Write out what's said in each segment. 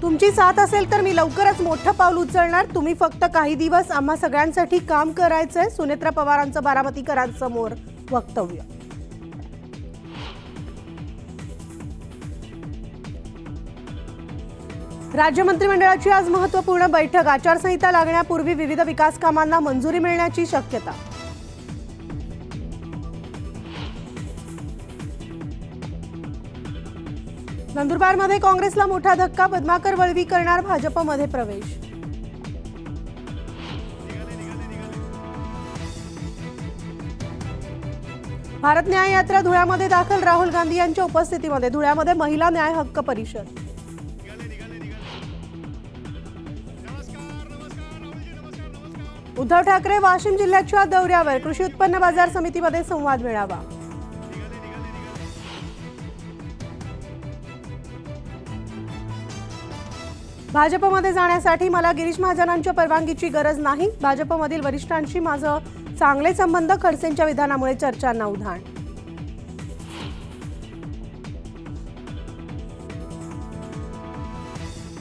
तुमची साथ असेल तर मी लवकरच मोठं पाऊल उचलणार। तुम्ही फक्त काही दिवस आम्हा सगळ्यांसाठी काम करायचंय। सुनेत्रा पवारांचं बारामतीकरांसमोर वक्तव्य। राज्य मंत्रिमंडळाची आज महत्त्वपूर्ण बैठक। आचारसंहिता लागण्यापूर्वी विविध विकास कामांना मंजुरी मिळण्याची शक्यता। नंदुरबारमध्ये काँग्रेसला मोठा धक्का। पद्माकर वळवी करणार भाजपमध्ये प्रवेश। भारत न्याय यात्रा धुळ्यामध्ये दाखल। राहुल गांधी यांच्या उपस्थितीमध्ये धुळ्यामध्ये महिला न्याय हक्क परिषद। उद्धव ठाकरे वाशिम जिल्ह्याच्या दौऱ्यावर। कृषी उत्पन्न बाजार समितीमध्ये संवाद मेळावा। भाजपमध्ये जाण्यासाठी मला गिरीश महाजनांच्या परवानगीची गरज नाही। भाजपमधील वरिष्ठांशी माझे चांगले संबंध। खडसेंच्या विधानामुळे चर्चांना उधाण।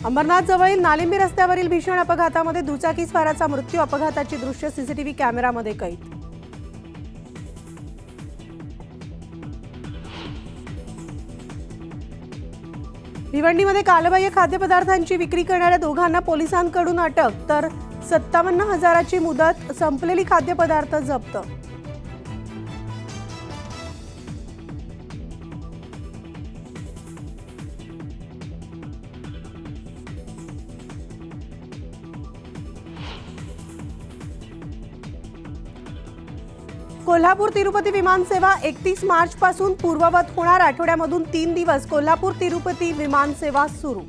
अंबरनाथ जवळील नालिंबी रस्त्यावरील भीषण अपघातामध्ये दुचाकी स्वाराचा मृत्यू। अपघाताची दृश्य सीसीटीव्ही कॅमेरामध्ये कैद। भिवंडीमध्ये कालबाह्य खाद्यपदार्थांची विक्री करणाऱ्या दोघांना पोलिसांकडून अटक। तर 57,000ची मुदत संपलेली खाद्यपदार्थ जप्त। कोल्हापूर तिरुपती विमान सेवा 31 मार्च पासून पूर्ववत होणार। आठवड्यामधून 3 दिवस कोल्हापूर तिरुपती विमान सेवा सुरू।